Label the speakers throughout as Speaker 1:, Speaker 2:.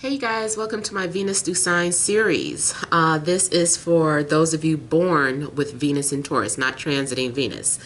Speaker 1: Hey guys, welcome to my Venus through Signs series. This is for those of you born with Venus in Taurus, not transiting Venus.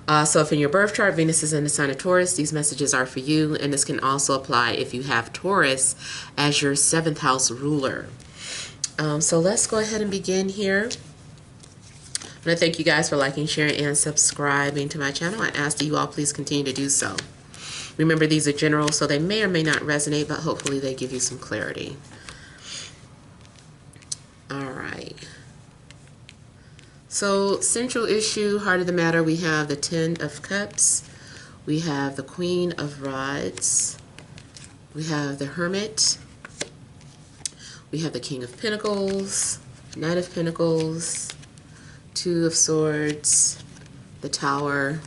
Speaker 1: So if in your birth chart Venus is in the sign of Taurus, these messages are for you, and this can also apply if you have Taurus as your 7th house ruler. So let's go ahead and begin here. I want to thank you guys for liking, sharing, and subscribing to my channel. I ask that you all please continue to do so. Remember, these are general, so they may or may not resonate, but hopefully they give you some clarity. All right. So, central issue, heart of the matter, we have the 10 of Cups. We have the Queen of Rods. We have the Hermit. We have the King of Pentacles, Knight of Pentacles, 2 of Swords, the Tower,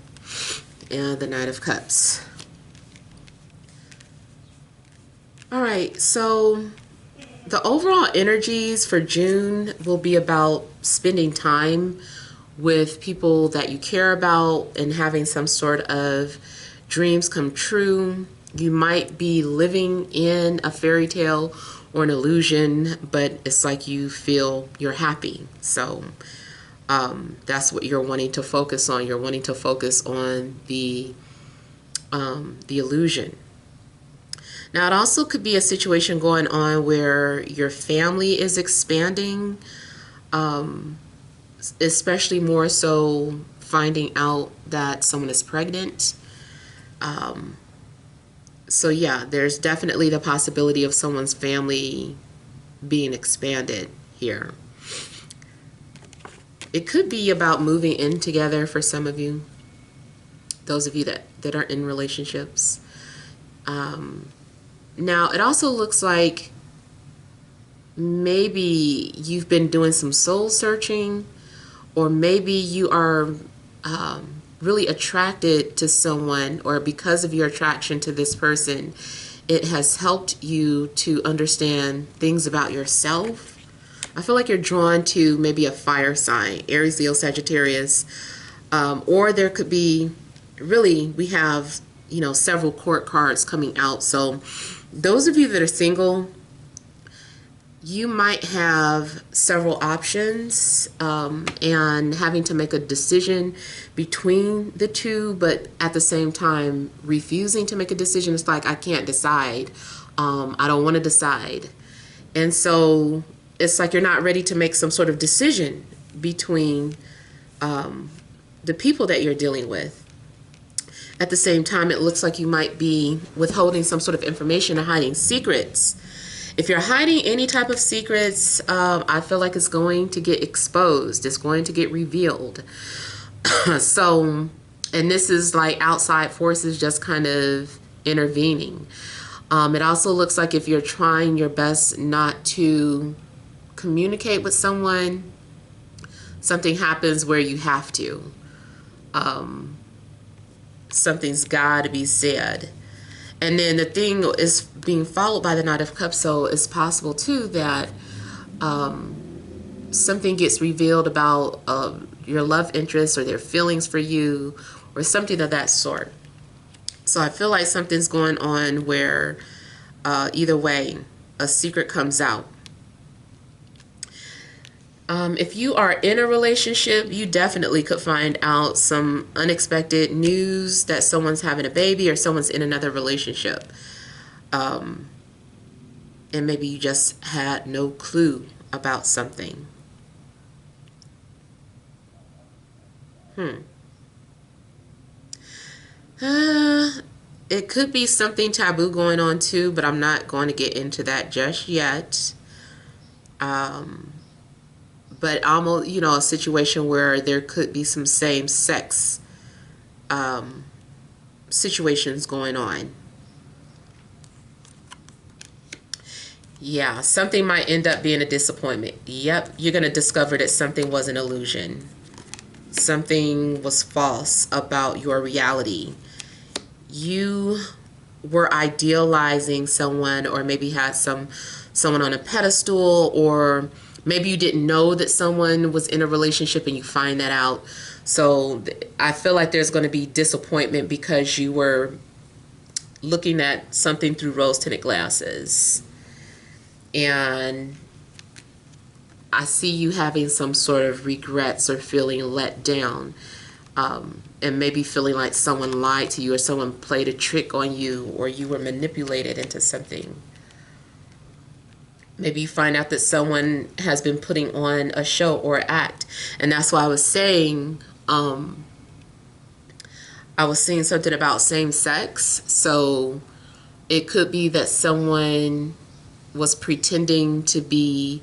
Speaker 1: and the Knight of Cups. All right, so the overall energies for June will be about spending time with people that you care about and having some sort of dreams come true. You might be living in a fairy tale or an illusion, but it's like you feel you're happy. So that's what you're wanting to focus on. You're wanting to focus on the illusion. Now, it also could be a situation going on where your family is expanding, especially more so finding out that someone is pregnant. So yeah, there's definitely the possibility of someone's family being expanded here. It could be about moving in together for some of you, those of you that are in relationships. Now, it also looks like maybe you've been doing some soul searching, or maybe you are really attracted to someone, or because of your attraction to this person, it has helped you to understand things about yourself. I feel like you're drawn to maybe a fire sign, Aries, Leo, Sagittarius, or there could be, really, we have, several court cards coming out. So those of you that are single, you might have several options and having to make a decision between the two, but at the same time refusing to make a decision. It's like, I can't decide. I don't want to decide. And so it's like you're not ready to make some sort of decision between the people that you're dealing with. At the same time, it looks like you might be withholding some sort of information or hiding secrets. If you're hiding any type of secrets, I feel like it's going to get exposed. It's going to get revealed. So, and this is like outside forces just kind of intervening. It also looks like if you're trying your best not to communicate with someone, something happens where you have to. Something's got to be said. And then the thing is being followed by the Knight of Cups, so it's possible too that something gets revealed about your love interest or their feelings for you or something of that sort. So I feel like something's going on where either way a secret comes out. If you are in a relationship, you definitely could find out some unexpected news that someone's having a baby or someone's in another relationship. And maybe you just had no clue about something. It could be something taboo going on too, but I'm not going to get into that just yet. But almost, a situation where there could be some same-sex situations going on. Yeah, something might end up being a disappointment. Yep, you're going to discover that something was an illusion. Something was false about your reality. You were idealizing someone, or maybe had someone on a pedestal, or maybe you didn't know that someone was in a relationship and you find that out. So I feel like there's going to be disappointment because you were looking at something through rose-tinted glasses. And I see you having some sort of regrets or feeling let down, and maybe feeling like someone lied to you or someone played a trick on you or you were manipulated into something. Maybe you find out that someone has been putting on a show or act. And that's why I was saying, I was seeing something about same sex. So it could be that someone was pretending to be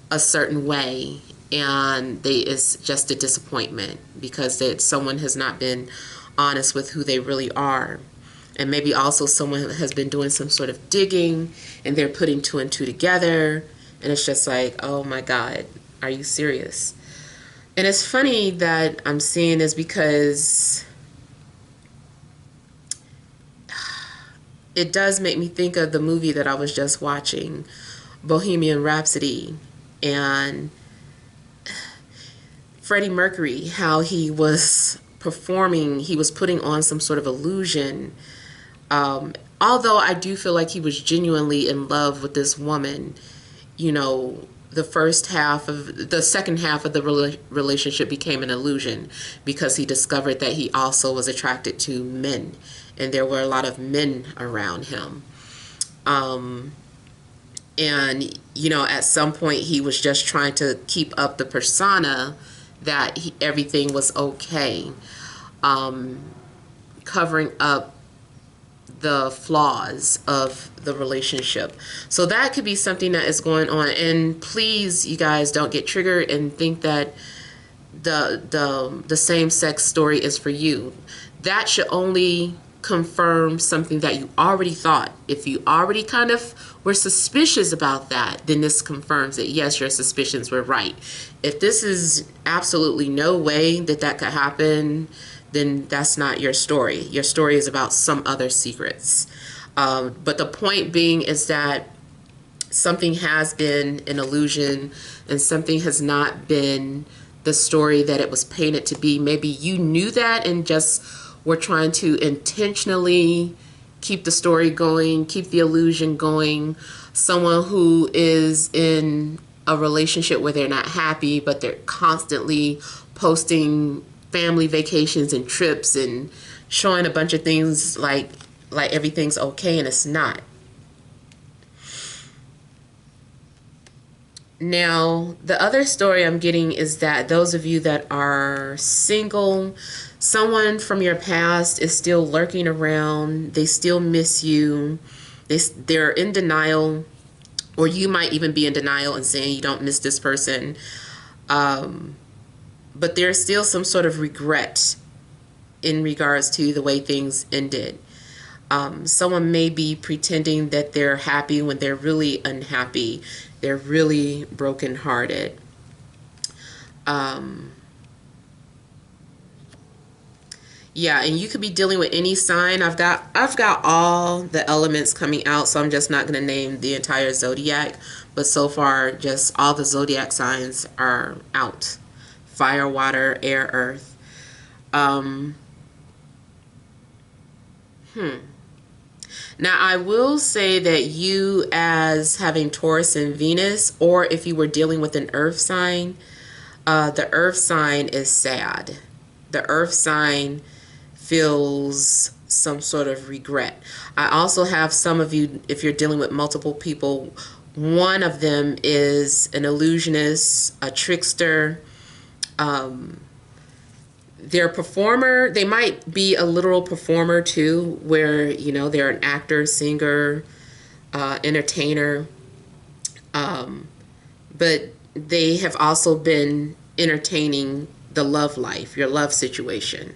Speaker 1: a certain way and it's just a disappointment because that someone has not been honest with who they really are. And maybe also someone has been doing some sort of digging and they're putting two and two together. And it's just like, oh my God, are you serious? And it's funny that I'm seeing this because it does make me think of the movie that I was just watching, Bohemian Rhapsody, and Freddie Mercury, how he was performing, he was putting on some sort of illusion. Although I do feel like he was genuinely in love with this woman, you know, the second half of the relationship became an illusion because he discovered that he also was attracted to men, and there were a lot of men around him. And, you know, at some point he was just trying to keep up the persona that everything was okay, covering up the flaws of the relationship. So that could be something that is going on. And please, you guys, don't get triggered and think that the same-sex story is for you. That should only confirm something that you already thought. If you already kind of were suspicious about that, then this confirms that yes, your suspicions were right. If this is absolutely no way that that could happen, then that's not your story. Your story is about some other secrets. But the point being is that something has been an illusion and something has not been the story that it was painted to be. Maybe you knew that and just were trying to intentionally keep the story going, keep the illusion going. Someone who is in a relationship where they're not happy, but they're constantly posting family vacations and trips and showing a bunch of things like everything's okay, and it's not. Now, the other story I'm getting is that those of you that are single, someone from your past is still lurking around. They still miss you. They're in denial, or you might even be in denial and saying you don't miss this person. But there's still some sort of regret in regards to the way things ended. Someone may be pretending that they're happy when they're really unhappy. They're really brokenhearted. Yeah, and you could be dealing with any sign. I've got all the elements coming out, so I'm just not going to name the entire zodiac. But so far, just all the zodiac signs are out. Fire, water, air, earth. Now, I will say that you, as having Taurus and Venus, or if you were dealing with an earth sign, the earth sign is sad. The earth sign feels some sort of regret. I also have some of you, if you're dealing with multiple people, one of them is an illusionist, a trickster. They're a performer. They might be a literal performer too, where, you know, they're an actor, singer, entertainer. But they have also been entertaining the love life, your love situation.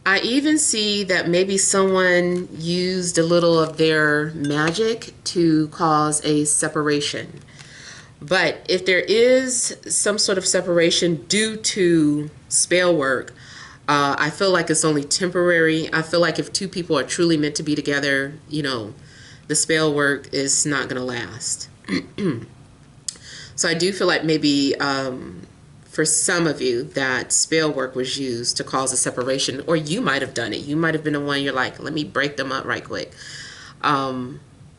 Speaker 1: I even see that maybe someone used a little of their magic to cause a separation. But if there is some sort of separation due to spell work, I feel like it's only temporary. I feel like if two people are truly meant to be together, you know, the spell work is not going to last. So I do feel like maybe for some of you, that spell work was used to cause a separation, or you might have done it. You might have been the one, you're like, let me break them up right quick.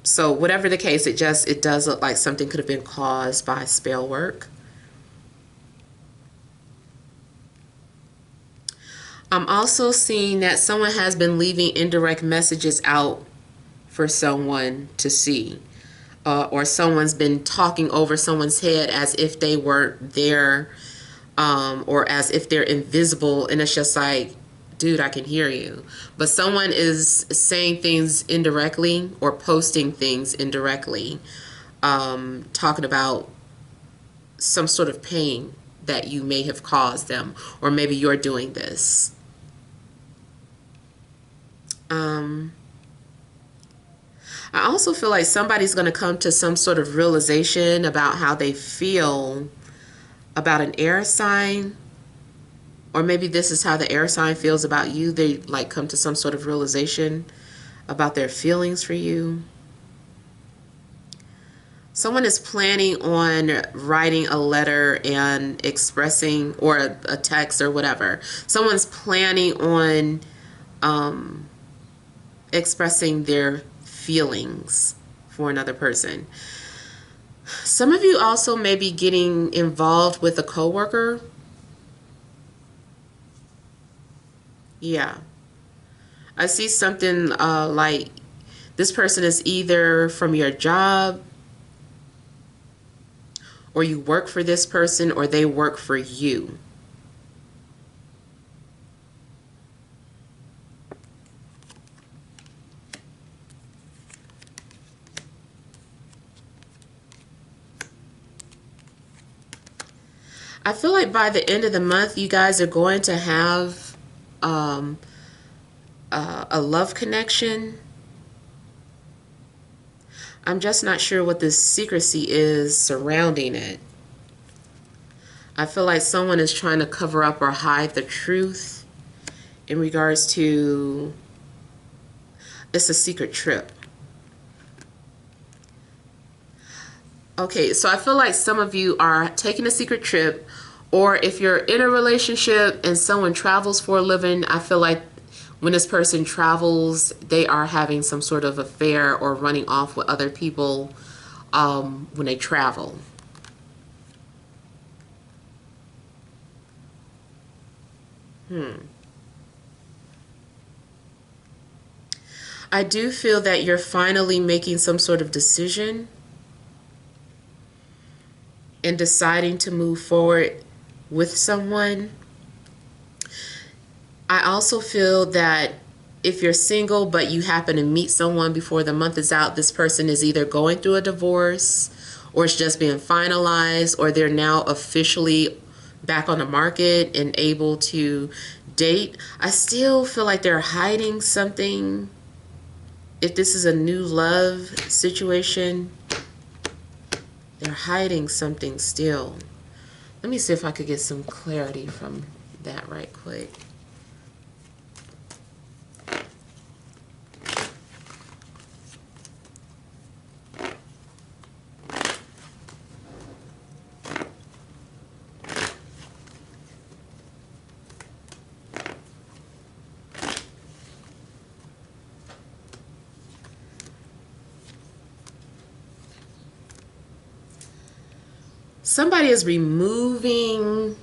Speaker 1: So whatever the case, it does look like something could have been caused by spell work. I'm also seeing that someone has been leaving indirect messages out for someone to see. Or someone's been talking over someone's head as if they weren't there, or as if they're invisible, and it's just like, dude, I can hear you. But someone is saying things indirectly or posting things indirectly, talking about some sort of pain that you may have caused them, or maybe you're doing this. I also feel like somebody's going to come to some sort of realization about how they feel about an air sign, or maybe this is how the air sign feels about you. They like come to some sort of realization about their feelings for you. Someone is planning on writing a letter and expressing, or a text or whatever. Someone's planning on expressing their feelings for another person. Some of you also may be getting involved with a coworker. Yeah. I see something like this person is either from your job, or you work for this person, or they work for you. I feel like by the end of the month, you guys are going to have a love connection. I'm just not sure what the secrecy is surrounding it. I feel like someone is trying to cover up or hide the truth in regards to, it's a secret trip. Okay, so I feel like some of you are taking a secret trip, or if you're in a relationship and someone travels for a living, I feel like when this person travels, they are having some sort of affair or running off with other people when they travel. I do feel that you're finally making some sort of decision and deciding to move forward with someone. I also feel that if you're single but you happen to meet someone before the month is out, this person is either going through a divorce, or it's just being finalized, or they're now officially back on the market and able to date. I still feel like they're hiding something. If this is a new love situation, they're hiding something still. Let me see if I could get some clarity from that right quick. Somebody is removing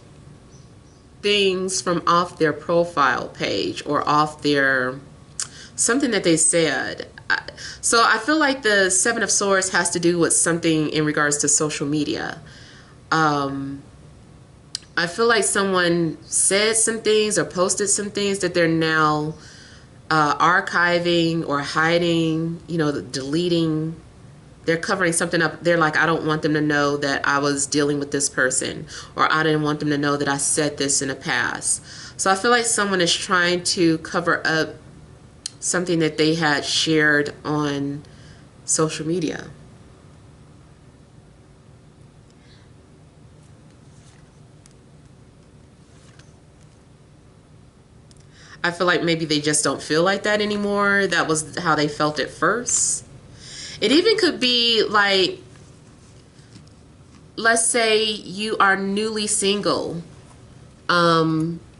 Speaker 1: things from off their profile page, or off their something that they said. So I feel like the Seven of Swords has to do with something in regards to social media. I feel like someone said some things or posted some things that they're now archiving or hiding, deleting. They're covering something up. They're like, I don't want them to know that I was dealing with this person, or I didn't want them to know that I said this in the past. So I feel like someone is trying to cover up something that they had shared on social media. I feel like maybe they just don't feel like that anymore. That was how they felt at first. It even could be like let's say you are newly single.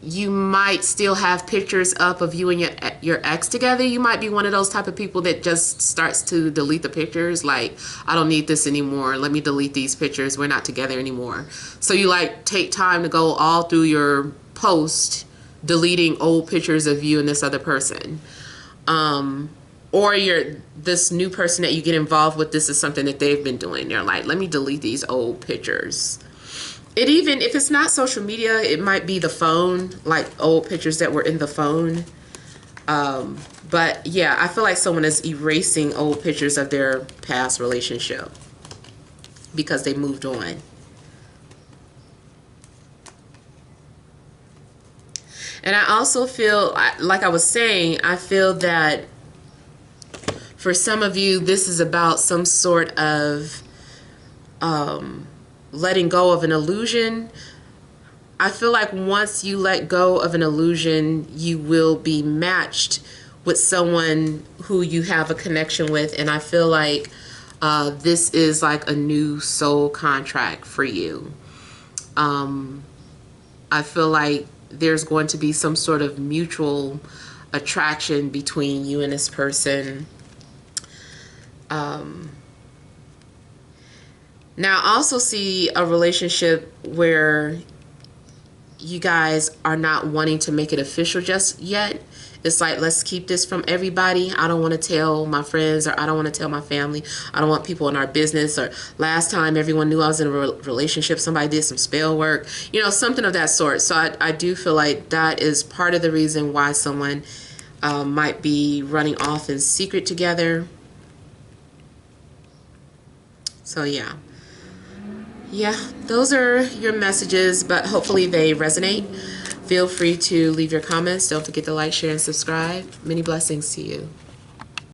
Speaker 1: You might still have pictures up of you and your ex together. You might be one of those type of people that just starts to delete the pictures. Like, I don't need this anymore. Let me delete these pictures. We're not together anymore. So you like take time to go all through your post, deleting old pictures of you and this other person. Or this new person that you get involved with, this is something that they've been doing. They're like, let me delete these old pictures. It even, if it's not social media, it might be the phone, like old pictures that were in the phone. But yeah, I feel like someone is erasing old pictures of their past relationship because they moved on. And I also feel, like I was saying, I feel that for some of you, this is about some sort of letting go of an illusion. I feel like once you let go of an illusion, you will be matched with someone who you have a connection with. And I feel like this is like a new soul contract for you. I feel like there's going to be some sort of mutual attraction between you and this person. Now, I also see a relationship where you guys are not wanting to make it official just yet. It's like, let's keep this from everybody. I don't want to tell my friends, or I don't want to tell my family. I don't want people in our business, or last time everyone knew I was in a relationship, somebody did some spell work, you know, something of that sort. So I do feel like that is part of the reason why someone might be running off in secret together. So yeah. Yeah, those are your messages, but hopefully they resonate. Feel free to leave your comments. Don't forget to like, share, and subscribe. Many blessings to you.